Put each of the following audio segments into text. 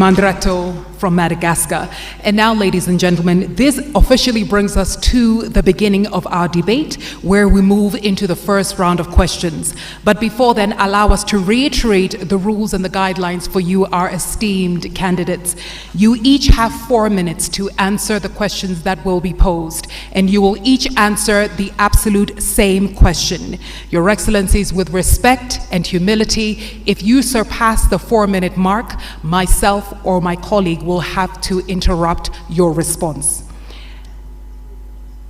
Mandrato from Madagascar. And now, ladies and gentlemen, this officially brings us to the beginning of our debate, where we move into the first round of questions. But before then, allow us to reiterate the rules and the guidelines for you, our esteemed candidates. You each have 4 minutes to answer the questions that will be posed, and you will each answer the absolute same question. Your Excellencies, with respect and humility, if you surpass the 4-minute mark, myself or my colleague will have to interrupt your response.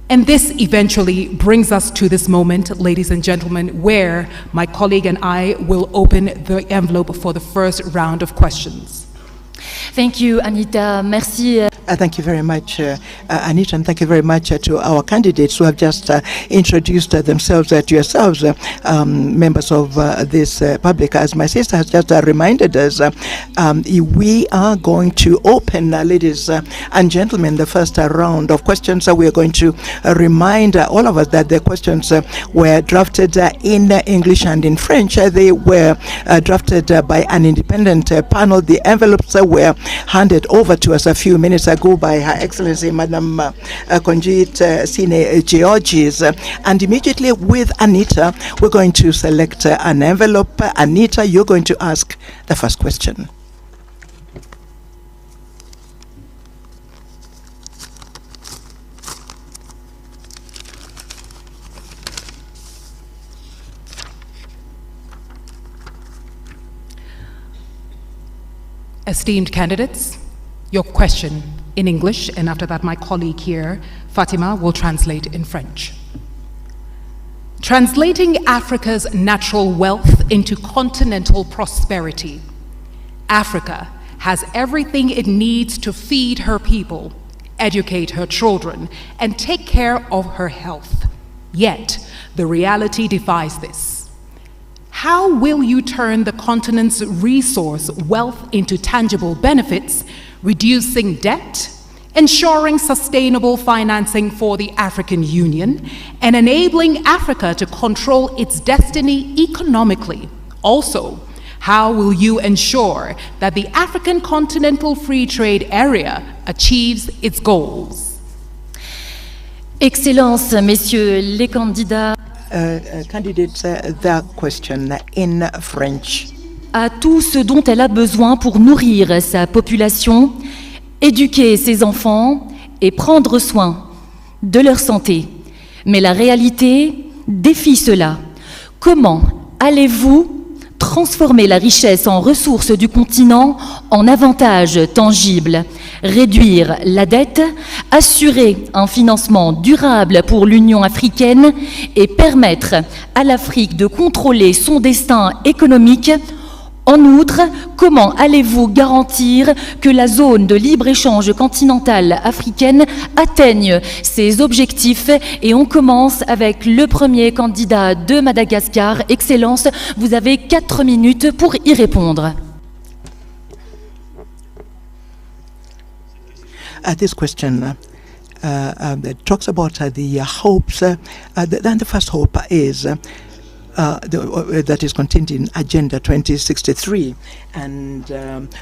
And this eventually brings us to this moment, ladies and gentlemen, where my colleague and I will open the envelope for the first round of questions. Thank you, Anita. Merci. Thank you very much, Anita, and thank you very much to our candidates who have just introduced themselves to yourselves, members of this public. As my sister has just reminded us, we are going to open, ladies and gentlemen, the first round of questions. We are going to remind all of us that the questions were drafted in English and in French. They were drafted by an independent panel. The envelopes were handed over to us a few minutes ago by Her Excellency Madam Konjit Sine Georges, and immediately with Anita we're going to select an envelope. Anita, you're going to ask the first question. Esteemed candidates, your question in English, and after that my colleague here, Fatima, will translate in French. Translating Africa's natural wealth into continental prosperity. Africa has everything it needs to feed her people, educate her children, and take care of her health. Yet, the reality defies this. How will you turn the continent's resource wealth into tangible benefits, reducing debt, ensuring sustainable financing for the African Union, and enabling Africa to control its destiny economically? Also, how will you ensure that the African Continental Free Trade Area achieves its goals? Excellences, messieurs les candidats, Candidates, the question in French. A tout ce dont elle a besoin pour nourrir sa population, éduquer ses enfants et prendre soin de leur santé. Mais la réalité défie cela. Comment allez-vous transformer la richesse en ressources du continent en avantages tangibles, réduire la dette, assurer un financement durable pour l'Union africaine et permettre à l'Afrique de contrôler son destin économique? En outre, comment allez-vous garantir que la zone de libre-échange continentale africaine atteigne ses objectifs? Et on commence avec le premier candidat de Madagascar. Excellence, vous avez 4 minutes pour y répondre. This question talks about the hopes. Then the first hope is that is contained in Agenda 2063, and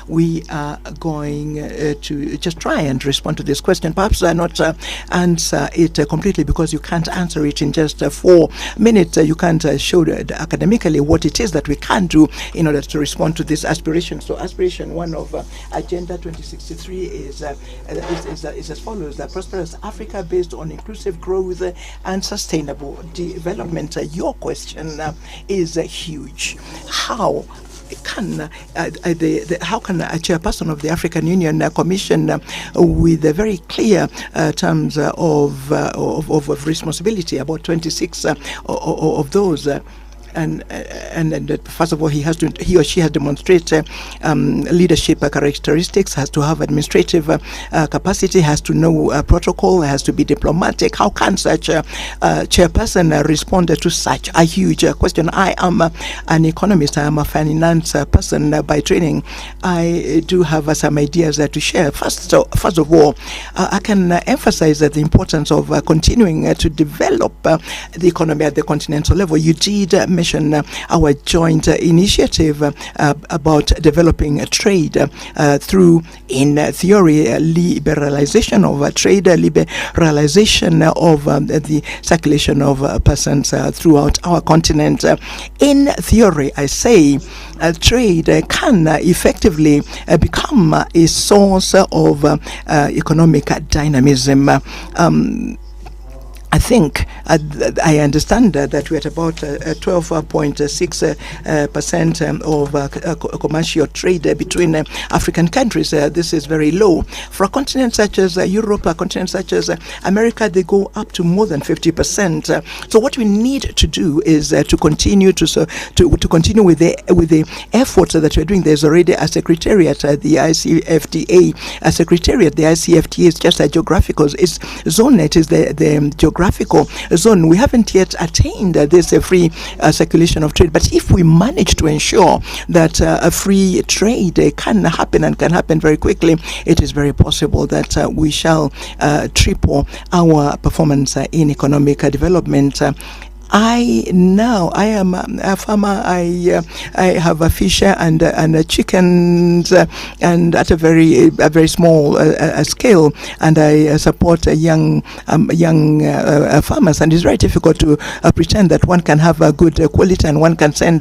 we are going to just try and respond to this question. Perhaps not answer it completely, because you can't answer it in just 4 minutes. You can't show academically what it is that we can do in order to respond to this aspiration. So aspiration 1 of Agenda 2063 is as follows: that prosperous Africa based on inclusive growth and sustainable development. Your question is huge. How can a chairperson of the African Union Commission, with a very clear terms of responsibility, about 26 of those, and first of all, he or she has demonstrated leadership characteristics, has to have administrative capacity, has to know protocol, has to be diplomatic. How can such a chairperson respond to such a huge question? I am an economist. I am a finance person by training. I do have some ideas to share. First of all, I can emphasize the importance of continuing to develop the economy at the continental level. You did mention mention our joint initiative about developing trade through, in theory, liberalization of trade, liberalization of the circulation of persons throughout our continent. In theory, I say, trade can effectively become a source of economic dynamism. I think I understand that we're at about 12.6% of commercial trade between African countries. This is very low. For a continent such as Europe, a continent such as America, they go up to more than 50%. So what we need to do is to continue to continue with the efforts that we're doing. There's already a secretariat at the ICFTA. A secretariat, the ICFTA is just a geographical. Its zone net is the geographical zone. We haven't yet attained this free circulation of trade, but if we manage to ensure that a free trade can happen and can happen very quickly, it is very possible that we shall triple our performance in economic development. I am a farmer. I have a fish and chickens, and at a very small scale. And I support young farmers. And it's very difficult to pretend that one can have a good quality and one can sell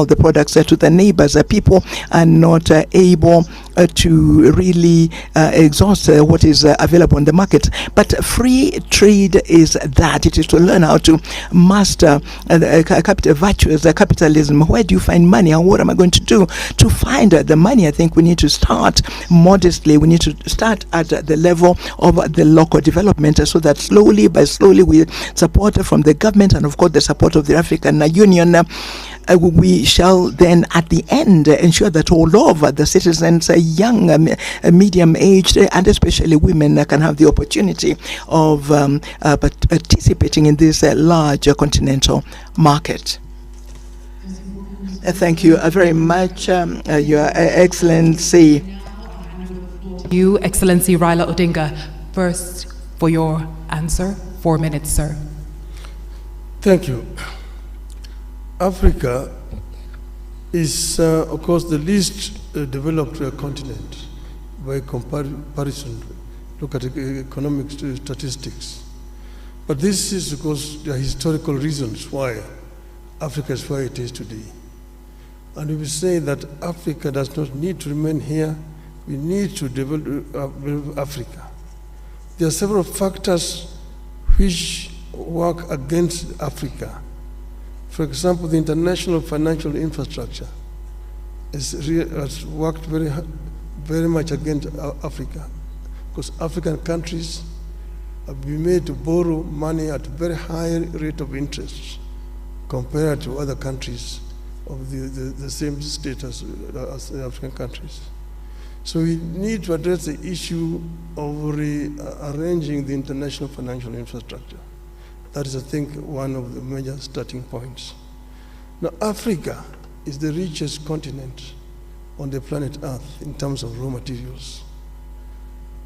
the products to the neighbors. People are not able to really exhaust what is available in the market. But free trade is that. It is to learn how to master virtues, capitalism. Where do you find money, and what am I going to do to find the money? I think we need to start modestly. We need to start at the level of the local development, so that slowly by slowly, with support from the government and of course the support of the African Union, we shall then at the end ensure that all of the citizens, young, medium-aged, and especially women, can have the opportunity of participating in this large continental market. Thank you very much, Your Excellency. You, Excellency Raila Odinga, first for your answer. 4 minutes, sir. Thank you. Africa is, of course, the least developed continent by comparison. Look at economic statistics. But this is because there are historical reasons why Africa is where it is today. And we will say that Africa does not need to remain here. We need to develop Africa. There are several factors which work against Africa. For example, the international financial infrastructure has worked very much against Africa, because African countries have been made to borrow money at a very high rate of interest compared to other countries of the same status as the African countries. So we need to address the issue of rearranging the international financial infrastructure. That is, I think, one of the major starting points. Now, Africa is the richest continent on the planet Earth in terms of raw materials.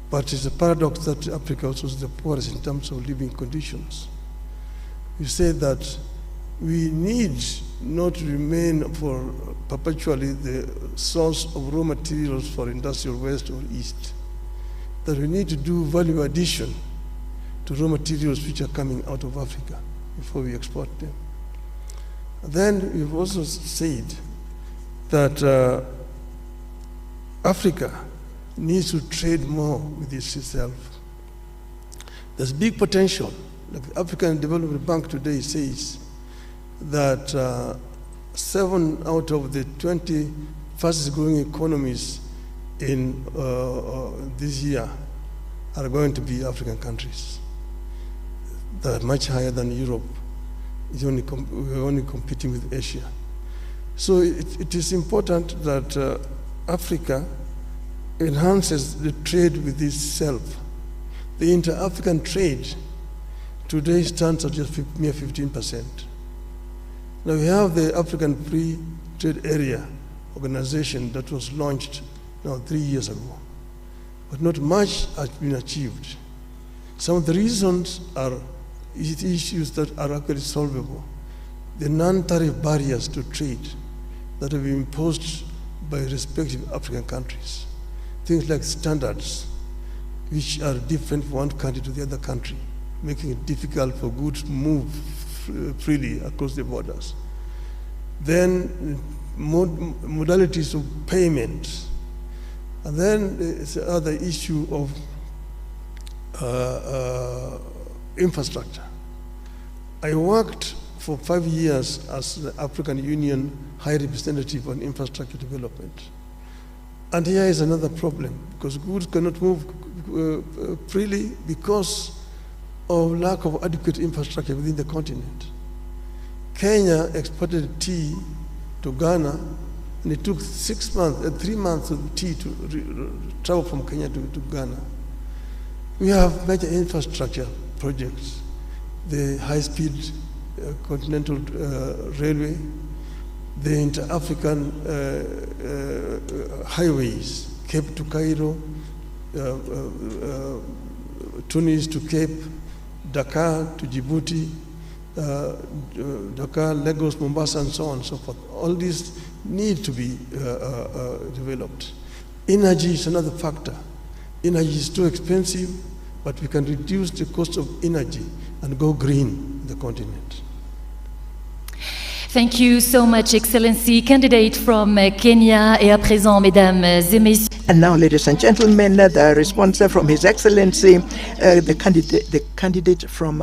But it's a paradox that Africa also is the poorest in terms of living conditions. We say that we need not remain for perpetually the source of raw materials for industrial west or east, that we need to do value addition to raw materials which are coming out of Africa before we export them. Then we've also said that Africa needs to trade more with itself. There's big potential. Like the African Development Bank today says that 7 out of the 20 fastest growing economies in this year are going to be African countries. That are much higher than Europe. We're only competing with Asia. So it is important that Africa enhances the trade with itself. The inter-African trade today stands at just mere 15%. Now we have the African Free Trade Area organization that was launched now 3 years ago, but not much has been achieved. Some of the reasons are issues that are actually solvable. the non-tariff barriers to trade that have been imposed by respective African countries. Things like standards, which are different from one country to the other country, making it difficult for goods to move freely across the borders. Then modalities of payment. And then it's the other issue of infrastructure. I worked for 5 years as the African Union High Representative on Infrastructure Development. And here is another problem, because goods cannot move freely because of lack of adequate infrastructure within the continent. Kenya exported tea to Ghana, and it took 3 months of tea to travel from Kenya to Ghana. We have major infrastructure projects, the high-speed continental railway, the inter-African highways, Cape to Cairo, Tunis to Cape, Dakar to Djibouti, Dakar, Lagos, Mombasa, and so on and so forth. All these need to be developed. Energy is another factor. Energy is too expensive, but we can reduce the cost of energy and go green in the continent. Thank you so much, Excellency. Candidate from Kenya. Et à présent, mesdames et messieurs. And now, ladies and gentlemen, the response from His Excellency, the candidate from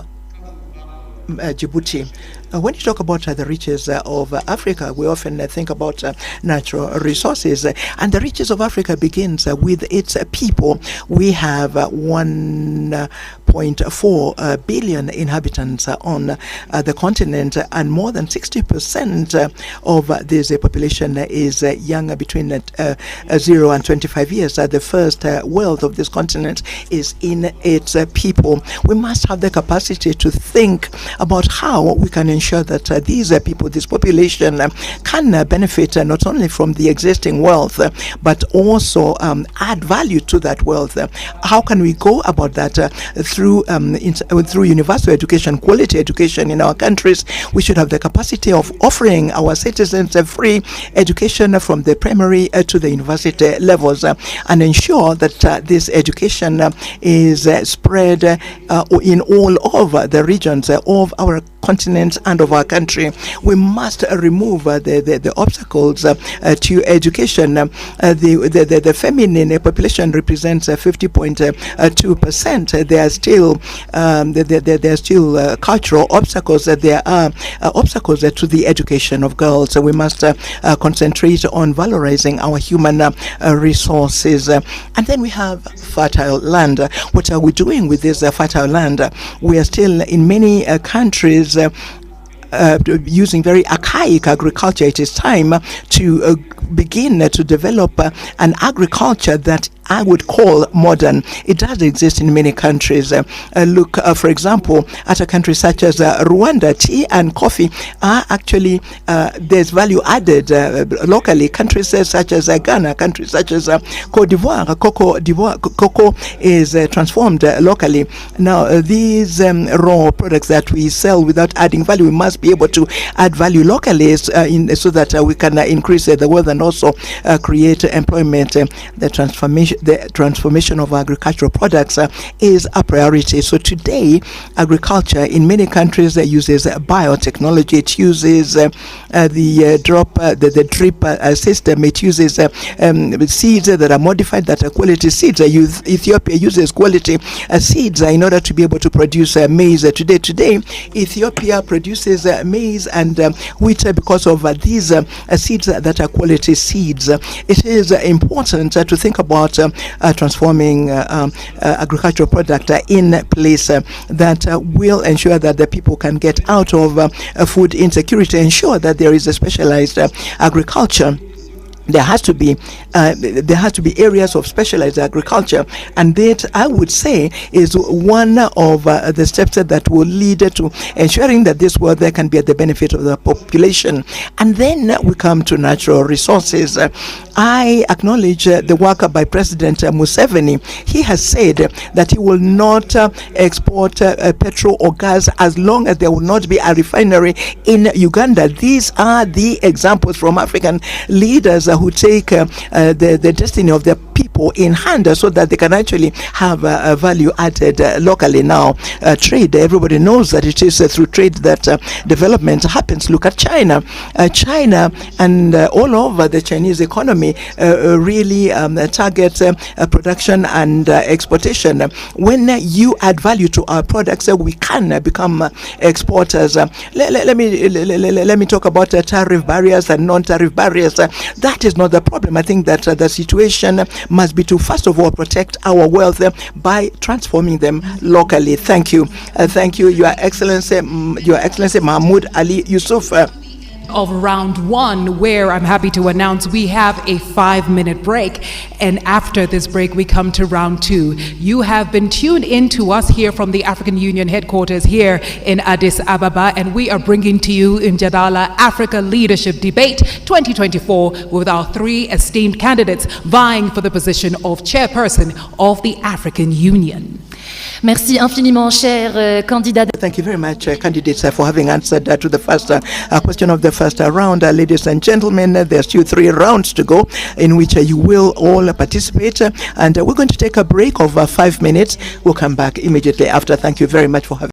Djibouti. When you talk about the riches of Africa, we often think about natural resources, and the riches of Africa begins with its people. We have 1.4 billion inhabitants on the continent, and more than 60% of this population is young, between 0 and 25 years. The first wealth of this continent is in its people. We must have the capacity to think about how we can ensure that these people, this population, can benefit not only from the existing wealth, but also add value to that wealth. How can we go about that? Through universal education, quality education in our countries. We should have the capacity of offering our citizens a free education from the primary to the university levels, and ensure that this education is spread in all of the regions of our continent and of our country. We must remove the obstacles to education. The feminine population represents 50.2%. There are still cultural obstacles. There are obstacles to the education of girls. So we must concentrate on valorizing our human resources. And then we have fertile land. What are we doing with this fertile land? We are still in many countries using very archaic agriculture. It is time to begin to develop an agriculture that I would call modern. It does exist in many countries. Look, for example, at a country such as Rwanda. Tea and coffee are actually, there's value added locally. Countries such as Ghana, countries such as Cote d'Ivoire, cocoa is transformed locally. Now, these raw products that we sell without adding value, we must be able to add value locally so that we can increase the wealth and also create employment. The transformation of agricultural products is a priority. So today, agriculture in many countries uses biotechnology. It uses the drip system. It uses seeds that are modified, that are quality seeds. Ethiopia uses quality seeds in order to be able to produce maize. Today, Ethiopia produces maize and wheat because of these seeds that are quality seeds. It is important to think about transforming agricultural product in place that will ensure that the people can get out of food insecurity, ensure that there is a specialized agriculture. there has to be areas of specialized agriculture, and that, I would say, is one of the steps that will lead to ensuring that this world there can be at the benefit of the population. And then we come to natural resources. I acknowledge the work by President Museveni. He has said that he will not export petrol or gas as long as there will not be a refinery in Uganda. These are the examples from African leaders who take the destiny of their people in hand, so that they can actually have value added locally. Now, trade, everybody knows that it is through trade that development happens. Look at China. China and all over the Chinese economy really target production and exportation. When you add value to our products, we can become exporters. Let me talk about tariff barriers and non-tariff barriers. That is not the problem. I think that the situation must be to, first of all, protect our wealth by transforming them locally. Thank you. Thank you, Your Excellency Mahmoud Ali Yusuf. Of round one, where I'm happy to announce we have a 5-minute break, and after this break we come to round two. You have been tuned in to us here from the African Union headquarters here in Addis Ababa, and we are bringing to you Mjadala Africa Leadership Debate 2024 with our 3 esteemed candidates vying for the position of chairperson of the African Union. Merci infiniment, chers candidats. Thank you very much, candidates, for having answered to the first question of the first round. Ladies and gentlemen, there's still 3 rounds to go in which you will all participate. And we're going to take a break of 5 minutes. We'll come back immediately after. Thank you very much for having